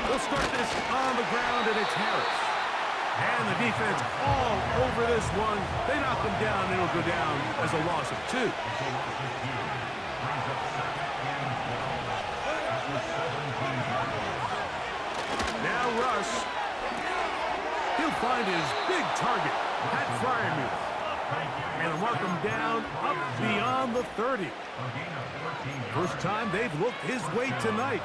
We'll start this on the ground, and it's Harris. And the defense all over this one. They knock him down, and it'll go down as a loss of 2. Now Russ. He'll find his big target, Pat Fryermuth. And he'll mark him down up beyond the 30. First time they've looked his way tonight.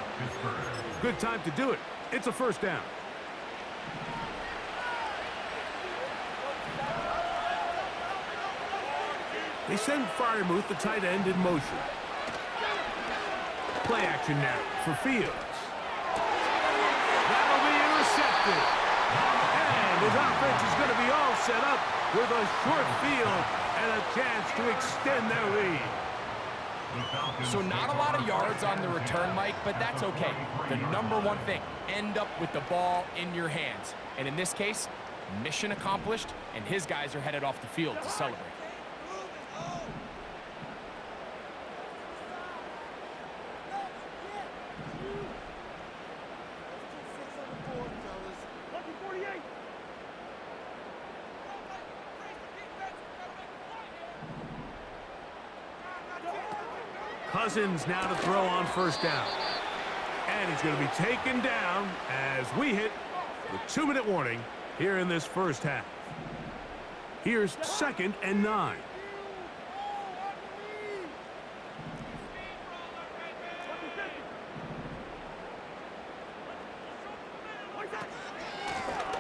Good time to do it. It's a first down. They send Fryermuth, the tight end, in motion. Play action now for Fields. That'll be intercepted. And his offense is going to be all set up with a short field and a chance to extend their lead. So not a lot of yards on the return, Mike, but that's okay. The number one thing, end up with the ball in your hands. And in this case, mission accomplished, and his guys are headed off the field to celebrate. Cousins now to throw on first down. And he's going to be taken down as we hit the 2-minute warning here in this first half. Here's 2nd and 9.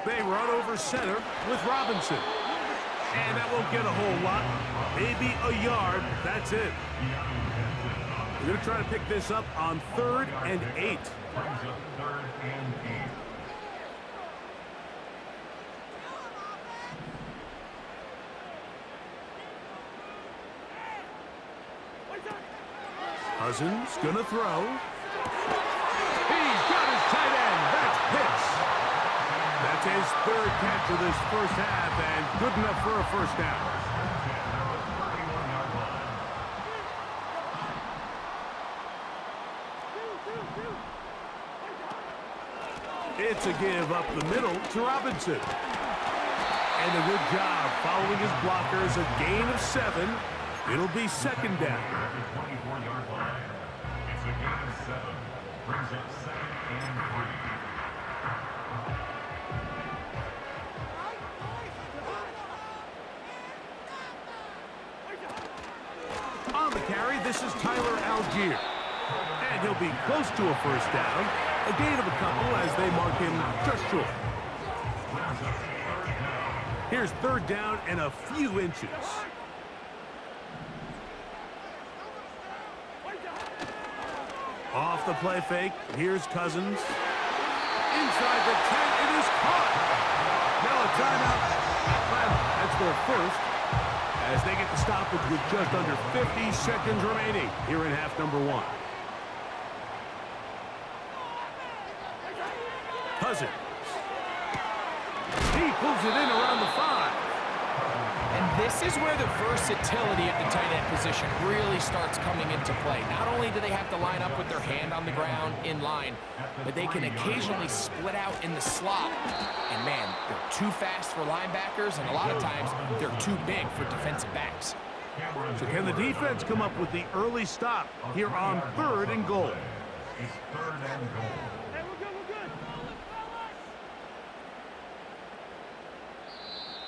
They run over center with Robinson. And that won't get a whole lot. Maybe a yard. That's it. We're going to try to pick this up on 3rd and 8. Cousins going to throw. He's got his tight end. That's Pitts. That's his 3rd catch of this first half, and good enough for a first down. It's a give up the middle to Robinson. And a good job following his blockers. A gain of 7. It'll be 2nd down. It's a gain of 7. Brings up 2nd and 3. On the carry, this is Tyler Algier. And he'll be close to a first down. A gain of a couple as they mark him just short. Here's 3rd down and a few inches. Off the play fake. Here's Cousins. Inside the 10. It is caught. Now a timeout. That's their first. As they get the stoppage with just under 50 seconds remaining here in half number 1. Cousins. He pulls it in around the 5. And this is where the versatility at the tight end position really starts coming into play. Not only do they have to line up with their hand on the ground in line, but they can occasionally split out in the slot. And man, they're too fast for linebackers, and a lot of times they're too big for defensive backs. So can the defense come up with the early stop here on 3rd and goal? It's 3rd and goal.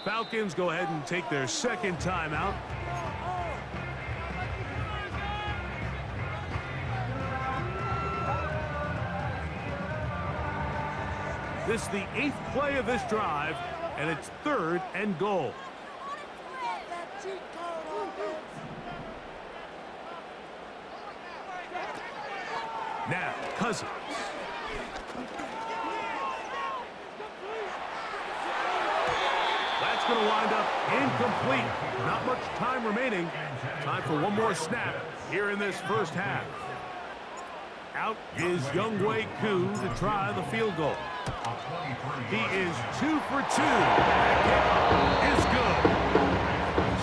Falcons go ahead and take their 2nd timeout. This is the 8th play of this drive, and it's 3rd and goal. Now, Cousins. That's going to wind up incomplete. Not much time remaining. Time for one more snap here in this first half. Out is Younghoe Koo to try the field goal. He is 2 for 2. That kick is good.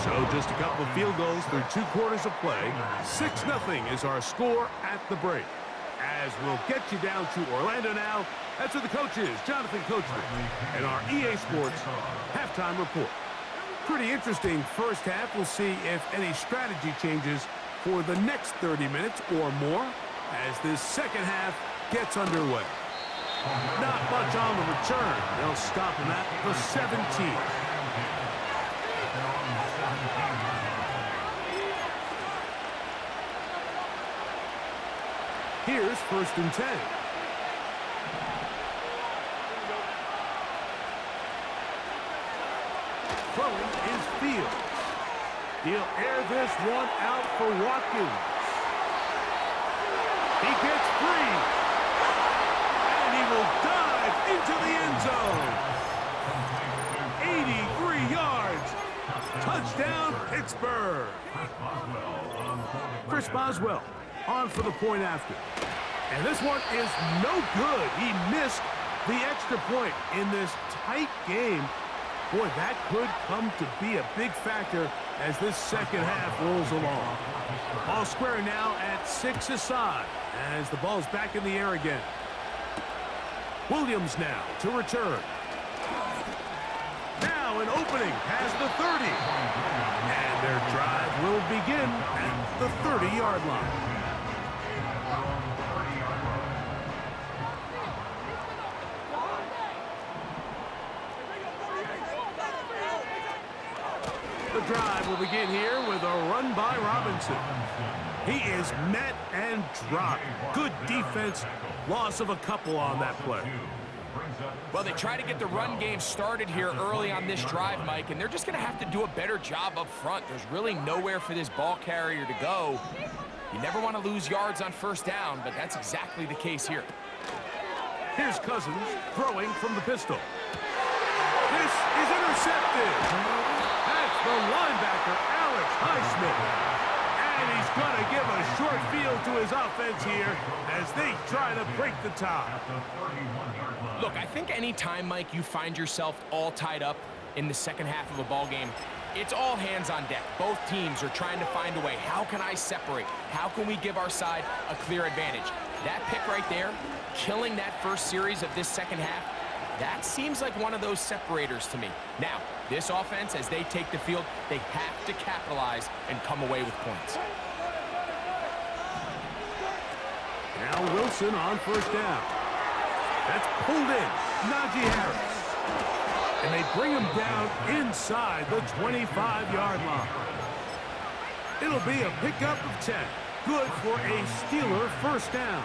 So just a couple of field goals through 2 quarters of play. 6-0 is our score at the break. as we'll get you down to Orlando now. That's with the coaches, Jonathan Coachman, and our EA Sports halftime report. Pretty interesting first half. We'll see if any strategy changes for the next 30 minutes or more as this second half gets underway. Not much on the return. They'll stop him at the 17. Here's 1st and 10. Throwing is Fields. He'll air this one out for Watkins. He gets free. And he will dive into the end zone. 83 yards. Touchdown, Pittsburgh. Chris Boswell on for the point after. And this one is no good. He missed the extra point in this tight game. Boy, that could come to be a big factor as this second half rolls along. Ball square now at 6 aside as the ball's back in the air again. Williams now to return. Now an opening past the 30. And their drive will begin at the 30-yard line. The drive will begin here with a run by Robinson. He is met and dropped. Good defense. Loss of a couple on that play. Well, they try to get the run game started here early on this drive, Mike, and they're just going to have to do a better job up front. There's really nowhere for this ball carrier to go. You never want to lose yards on 1st down, but that's exactly the case here. Here's Cousins throwing from the pistol. This is intercepted. The linebacker, Alex Highsmith. And he's going to give a short field to his offense here as they try to break the tie. Look, I think any time, Mike, you find yourself all tied up in the second half of a ball game, it's all hands on deck. Both teams are trying to find a way. How can I separate? How can we give our side a clear advantage? That pick right there, killing that first series of this second half, that seems like one of those separators to me. Now, this offense, as they take the field, they have to capitalize and come away with points. Now Wilson on 1st down. That's pulled in. Najee Harris. And they bring him down inside the 25-yard line. It'll be a pickup of 10. Good for a Steeler 1st down.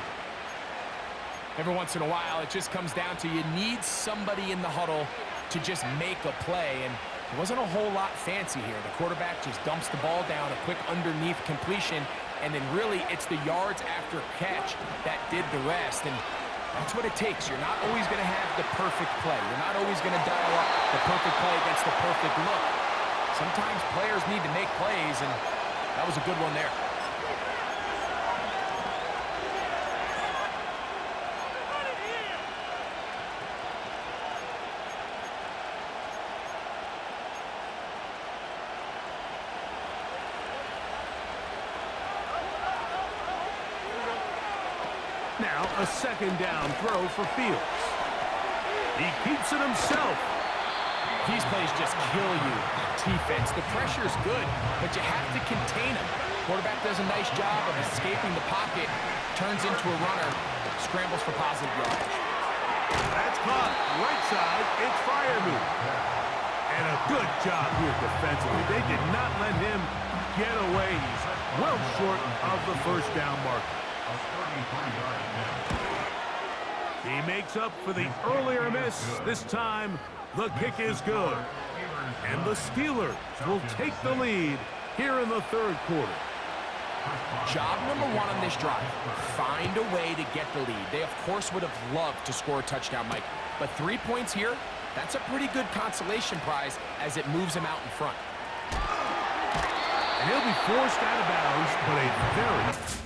Every once in a while, it just comes down to you need somebody in the huddle to just make a play, and it wasn't a whole lot fancy here. The quarterback just dumps the ball down, a quick underneath completion, and then really it's the yards after catch that did the rest, and that's what it takes. You're not always going to have the perfect play. You're not always going to dial up the perfect play against the perfect look. Sometimes players need to make plays, and that was a good one there. Now a 2nd down throw for Fields. He keeps it himself. These plays just kill you. Defense, the pressure's good, but you have to contain them. Quarterback does a nice job of escaping the pocket, turns into a runner, scrambles for positive yardage. That's caught. Right side, it's Freiermuth. And a good job here defensively. They did not let him get away. He's well short of the 1st down marker. He makes up for the earlier miss. This time, the kick is good. And the Steelers will take the lead here in the 3rd quarter. Job number 1 on this drive, find a way to get the lead. They, of course, would have loved to score a touchdown, Mike. But 3 points here, that's a pretty good consolation prize as it moves him out in front. And he'll be forced out of bounds, but a very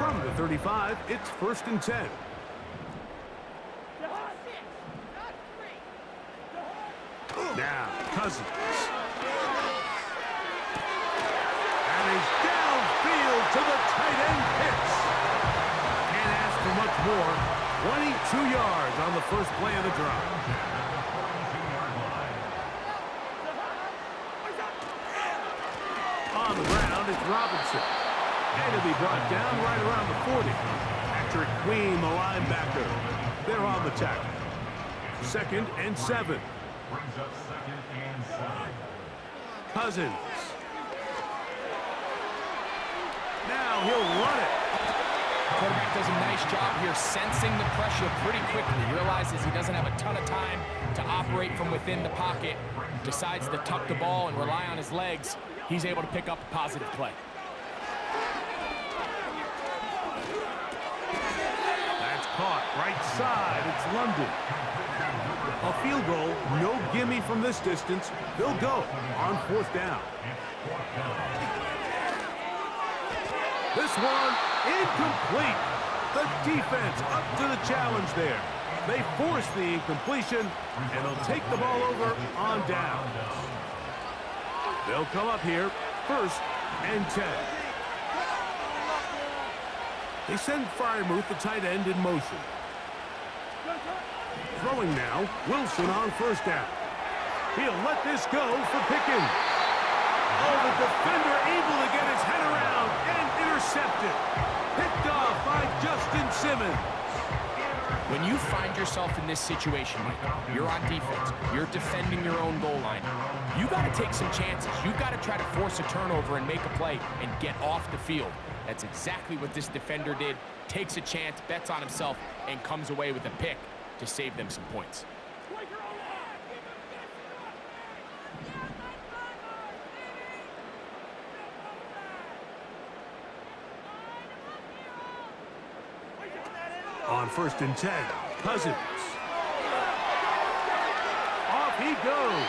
From the 35, it's 1st and 10. Now, Cousins. And he's downfield to the tight end Pitts. Can't ask for much more. 22 yards on the first play of the drive. On the ground, it's Robinson. And he'll be brought down right around the 40. Patrick Queen, the linebacker. They're on the tackle. 2nd and 7. Brings up 2nd and 7. Cousins. Now he'll run it. Quarterback does a nice job here sensing the pressure pretty quickly. Realizes he doesn't have a ton of time to operate from within the pocket. Decides to tuck the ball and rely on his legs. He's able to pick up a positive play. That's caught right side. It's London. A field goal, no gimme from this distance. They'll go on 4th down. This one, incomplete. The defense up to the challenge there. They force the incompletion, and they'll take the ball over on down. They'll come up here, 1st and 10. They send Freiermuth, the tight end, in motion. Throwing now, Wilson on 1st down. He'll let this go for Pickens. Oh, the defender able to get his head around and intercepted. Picked off by Justin Simmons. When you find yourself in this situation, Michael, you're on defense, you're defending your own goal line, you got to take some chances. You've got to try to force a turnover and make a play and get off the field. That's exactly what this defender did. Takes a chance, bets on himself, and comes away with a pick to save them some points. On 1st and 10, Cousins. Off he goes.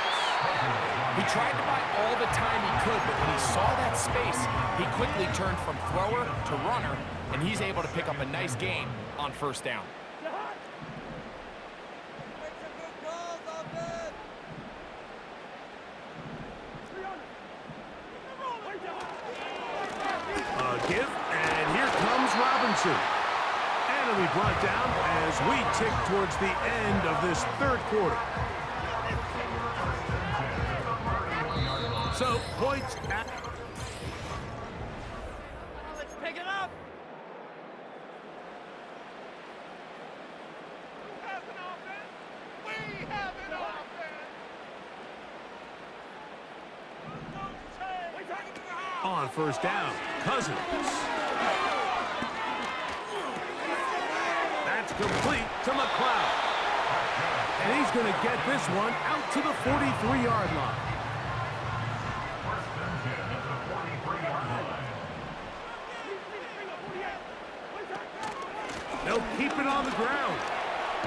He tried to buy all the time he could, but when he saw that space, he quickly turned from thrower to runner, and he's able to pick up a nice gain on 1st down. Give, and here comes Robinson. And he'll be brought down as we tick towards the end of this 3rd quarter. So, points at... Let's pick it up. We have an offense. We have an offense. On 1st down, Cousins. That's complete to McLeod. And he's going to get this one out to the 43-yard line. They'll keep it on the ground.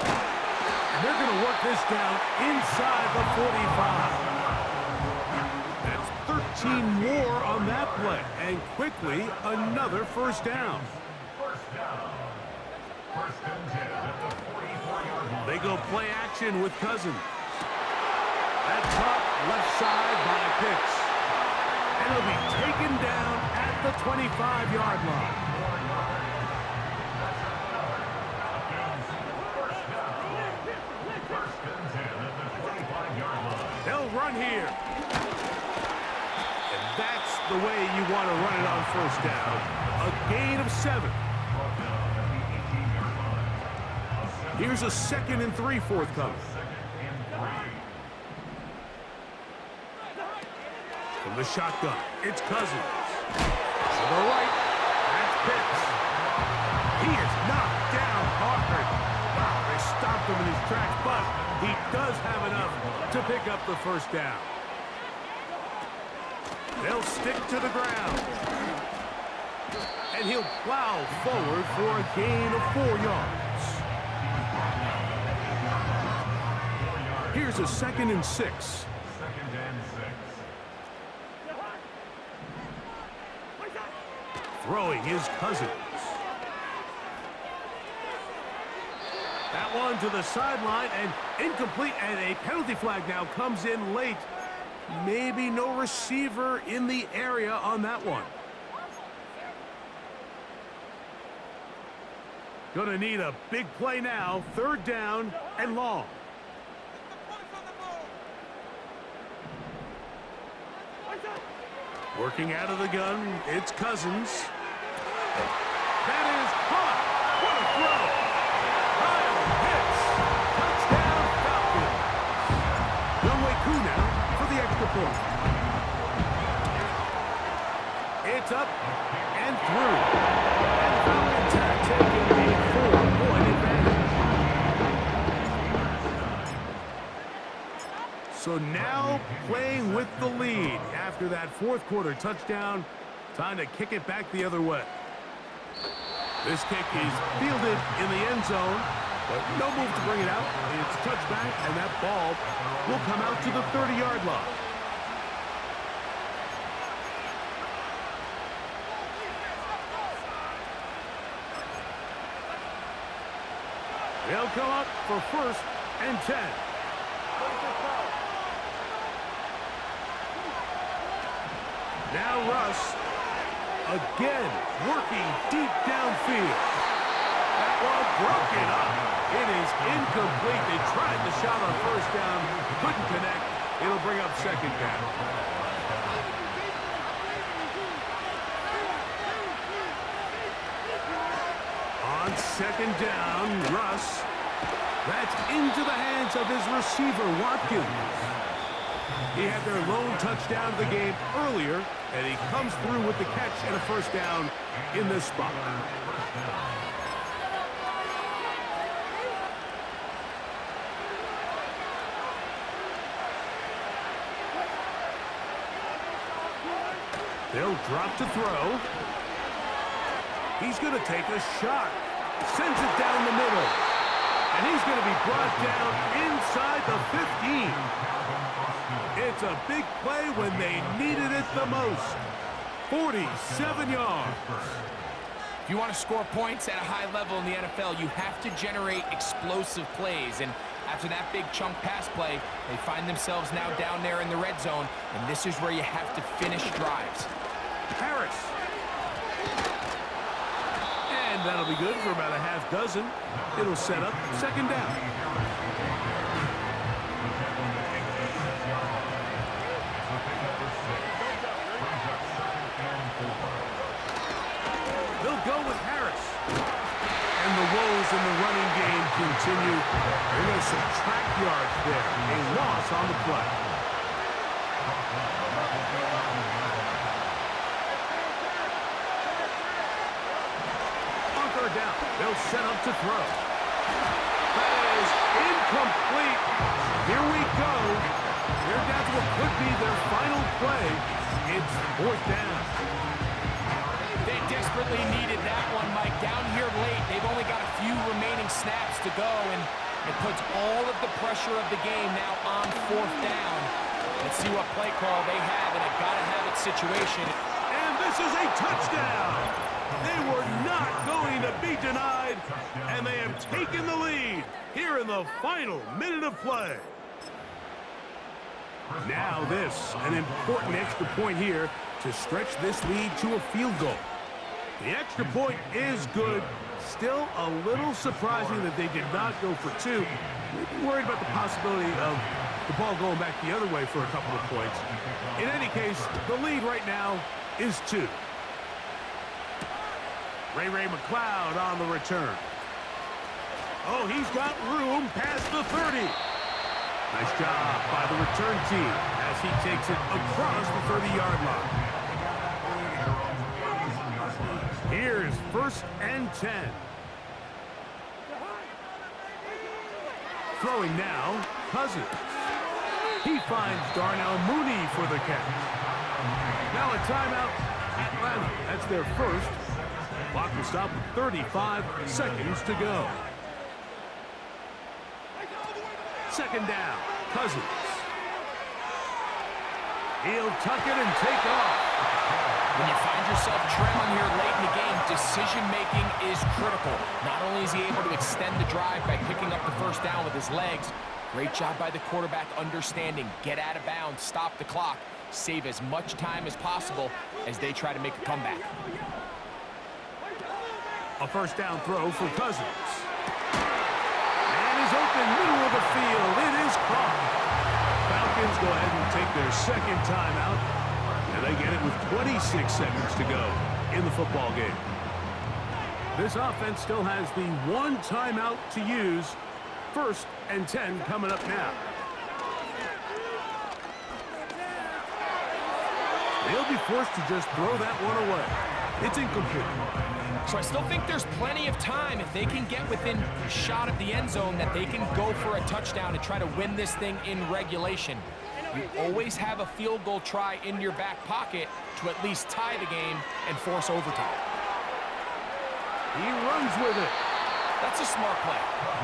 And they're going to work this down inside the 45. That's 13 more on that play. And quickly, another 1st down. They go play action with Cousins. That's up left side by Pitts. And he'll be taken down at the 25-yard line. They'll run here. And that's the way you want to run it on 1st down. A gain of 7. Here's a 2nd and 3 forthcoming. From the shotgun, it's Cousins. To the right, that's Pitts. He is knocked down hard. Wow, they stopped him in his tracks, but he does have enough to pick up the 1st down. They'll stick to the ground. And he'll plow forward for a gain of 4 yards. Here's a 2nd and 6. Throwing is Cousins. That one to the sideline and incomplete, and a penalty flag now comes in late. Maybe no receiver in the area on that one. Gonna need a big play now. 3rd down and long. Working out of the gun, it's Cousins. That is caught. What a throw. Kyle hits. Touchdown Falcons. Younghoe Koo now for the extra point. It's up and through. And the Falcons have taken a 4-point advantage. So now playing with the lead after that 4th quarter touchdown. Time to kick it back the other way. This kick is fielded in the end zone, but no move to bring it out. It's touchback, and that ball will come out to the 30-yard line. They'll come up for 1st and 10. Now Russ, again, working deep downfield. That one broken up. It is incomplete. They tried the shot on 1st down, couldn't connect. It'll bring up 2nd down. On 2nd down, Russ. That's into the hands of his receiver, Watkins. He had their lone touchdown of the game earlier, and he comes through with the catch and a 1st down in this spot. They'll drop to throw. He's going to take a shot. Sends it down the middle. And he's going to be brought down inside the 15. It's a big play when they needed it the most. 47 yards. If you want to score points at a high level in the NFL, you have to generate explosive plays. And after that big chunk pass play, they find themselves now down there in the red zone. And this is where you have to finish drives. Harris. And that'll be good for about a half dozen. It'll set up 2nd down. They'll go with Harris. And the woes in the running game continue. They're going to subtract yards there. A loss on the play. Down. They'll set up to throw. That is incomplete. Here we go. They're down to what could be their final play. It's 4th down. They desperately needed that one, Mike. Down here late, they've only got a few remaining snaps to go, and it puts all of the pressure of the game now on 4th down. Let's see what play call they have in a gotta-have-it situation. And this is a touchdown. They were not going to be denied, and they have taken the lead here in the final minute of play. Now this, an important extra point here to stretch this lead to a field goal. The extra point is good. Still a little surprising that they did not go for 2. Maybe worried about the possibility of the ball going back the other way for a couple of points. In any case, the lead right now is 2. Ray McLeod on the return. Oh, he's got room past the 30. Nice job by the return team as he takes it across the 30-yard line. Here's 1st and 10. Throwing now, Cousins. He finds Darnell Mooney for the catch. Now a timeout, Atlanta. That's their 1st. Clock will stop with 35 seconds to go. 2nd down, Cousins. He'll tuck it and take off. When you find yourself trailing here late in the game, decision-making is critical. Not only is he able to extend the drive by picking up the first down with his legs, great job by the quarterback understanding, get out of bounds, stop the clock, save as much time as possible as they try to make a comeback. A first down throw for Cousins. And is open, middle of the field. It is caught. Falcons go ahead and take their second timeout, and they get it with 26 seconds to go in the football game. This offense still has the one timeout to use. 1st and 10 coming up now. They'll be forced to just throw that one away. It's incomplete. So I still think there's plenty of time if they can get within shot of the end zone that they can go for a touchdown and try to win this thing in regulation. You always have a field goal try in your back pocket to at least tie the game and force overtime. He runs with it. That's a smart play.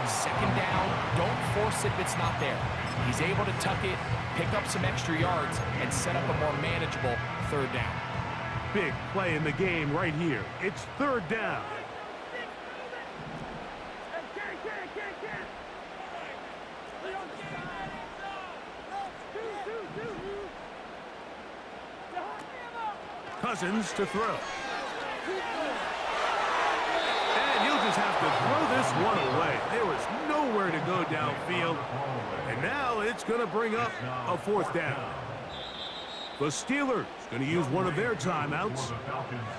Second down, don't force it if it's not there. He's able to tuck it, pick up some extra yards, and set up a more manageable 3rd down. Big play in the game right here. It's 3rd down. Cousins to throw. And he'll just have to throw this one away. There was nowhere to go downfield. And now it's going to bring up a 4th down. The Steelers going to use one of their timeouts.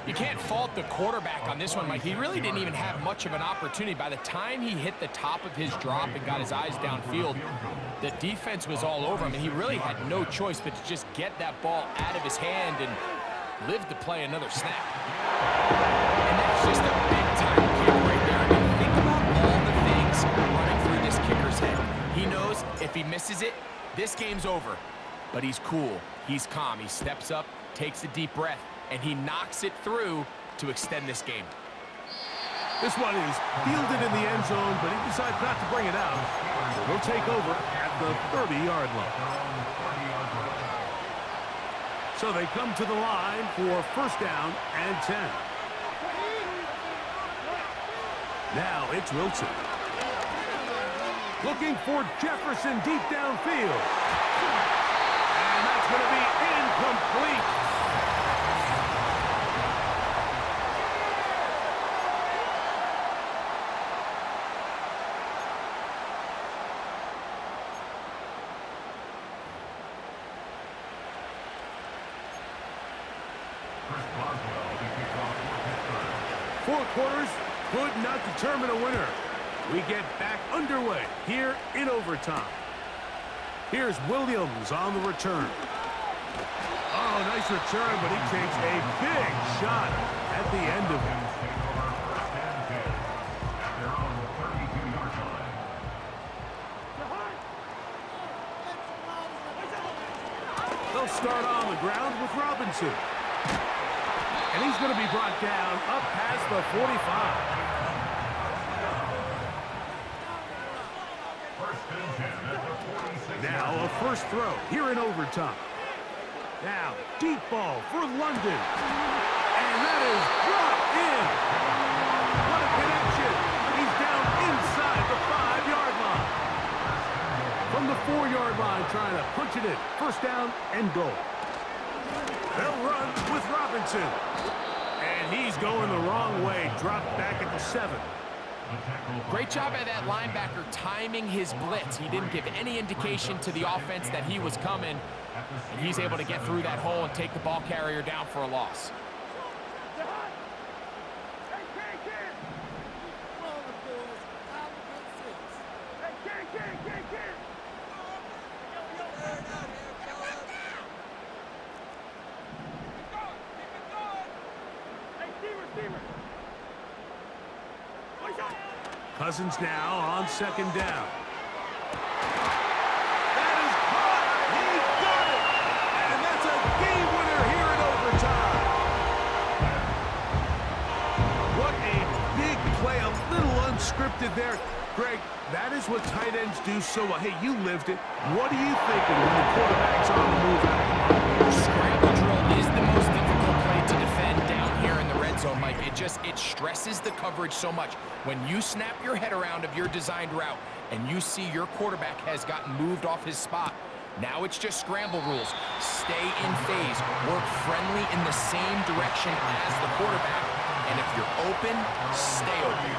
You can't fault the quarterback on this one, Mike. He really didn't even have much of an opportunity. By the time he hit the top of his drop and got his eyes downfield, the defense was all over him, and he really had no choice but to just get that ball out of his hand and live to play another snap. And that's just a big-time kick right there. I mean, think about all the things running through this kicker's head. He knows if he misses it, this game's over. But he's cool. He's calm. He steps up, takes a deep breath, and he knocks it through to extend this game. This one is fielded in the end zone, but he decides not to bring it out. So they'll take over at the 30-yard line. So they come to the line for 1st down and 10. Now it's Wilson. Looking for Jefferson deep downfield. And that's going to be incomplete. Four quarters could not determine a winner. We get back underway here in overtime. Here's Williams on the return. Oh, nice return, but he takes a big shot at the end of it. They'll start on the ground with Robinson. And he's going to be brought down up past the 45. Now a first throw here in overtime. Now deep ball for London. And that is brought in. What a connection. He's down inside the 5-yard line. From the 4-yard line trying to punch it in. 1st down and goal. They'll run with Robinson. And he's going the wrong way. Dropped back at the 7. Great job by that linebacker timing his blitz. He didn't give any indication to the offense that he was coming. And he's able to get through that hole and take the ball carrier down for a loss. Cousins now on 2nd down. That is caught. He got it. And that's a game winner here in overtime. What a big play. A little unscripted there. Greg, that is what tight ends do so well. Hey, you lived it. What are you thinking when the quarterback's on the move out? Scramble drill is the most difficult play to defend. red zone, Mike. It stresses the coverage so much. When you snap your head around of your designed route and you see your quarterback has gotten moved off his spot, now it's just scramble rules. Stay in phase. Work friendly in the same direction as the quarterback. And if you're open, stay open.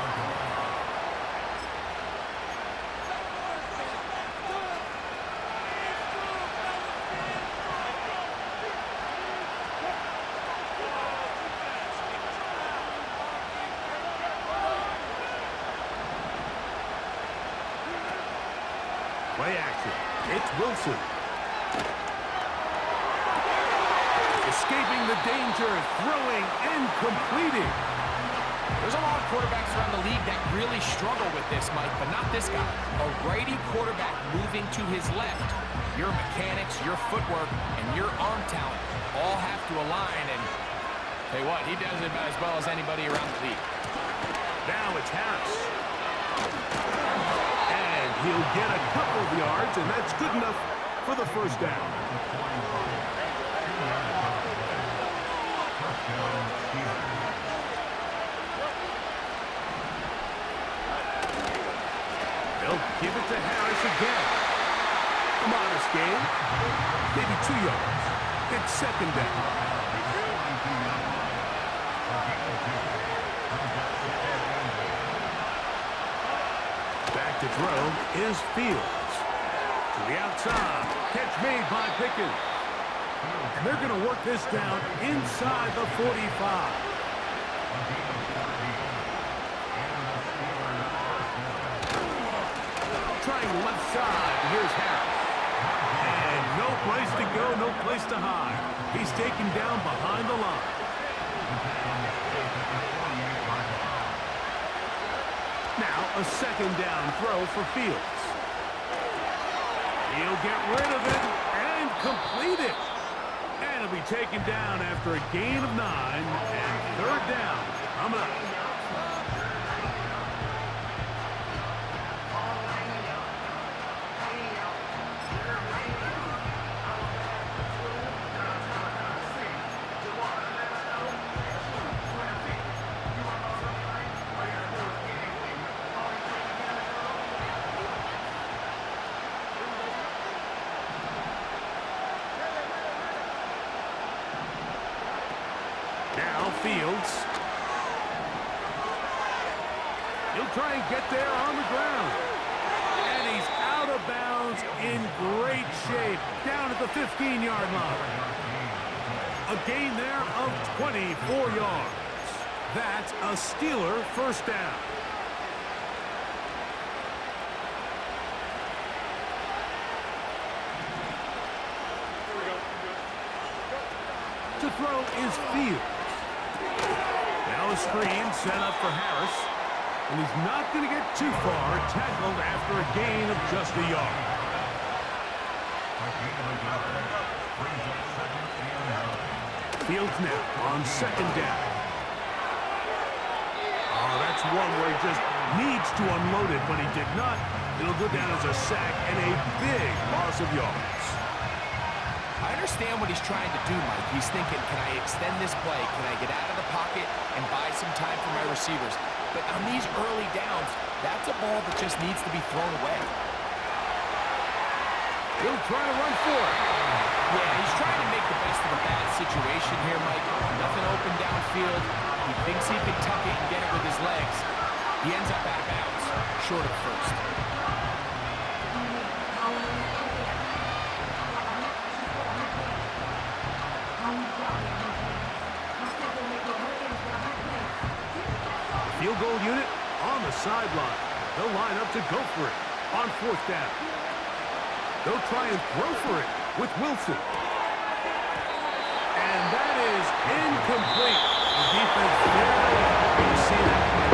Play action. It's Wilson. Escaping the danger, throwing and completing. There's a lot of quarterbacks around the league that really struggle with this, Mike, but not this guy. A righty quarterback moving to his left. Your mechanics, your footwork, and your arm talent all have to align, and tell you what, he does it about as well as anybody around the league. Now it's Harris. And he'll get a couple of yards, and that's good enough for the first down. They'll give it to Harris again. A modest gain. Maybe 2 yards. It's second down. Back to throw is Fields. To the outside. Catch made by Pickens. And they're going to work this down inside the 45. Trying left side. Here's Harris. And no place to go, no place to hide. He's taken down behind the line. Now a second down throw for Fields. He'll get rid of it and complete it. And he'll be taken down after a gain of 9 and third down coming up. Now Fields. He'll try and get there on the ground. And he's out of bounds in great shape. Down at the 15-yard line. A gain there of 24 yards. That's a Steeler first down. To throw is Fields. Now a screen set up for Harris. And he's not going to get too far, tackled after a gain of just a yard. Fields now on second down. Oh, that's one where he just needs to unload it, but he did not. It'll go down as a sack and a big loss of yards. I understand what he's trying to do, Mike. He's thinking, can I extend this play? Can I get out of the pocket and buy some time for my receivers? But on these early downs, that's a ball that just needs to be thrown away. He'll try to run for it. Yeah, he's trying to make the best of a bad situation here, Mike. Nothing open downfield. He thinks he can tuck it and get it with his legs. He ends up out of bounds, short of first. Field goal unit on the sideline. They'll line up to go for it on fourth down. They'll try and throw for it with Wilson. And that is incomplete. The defense very happy to see that play.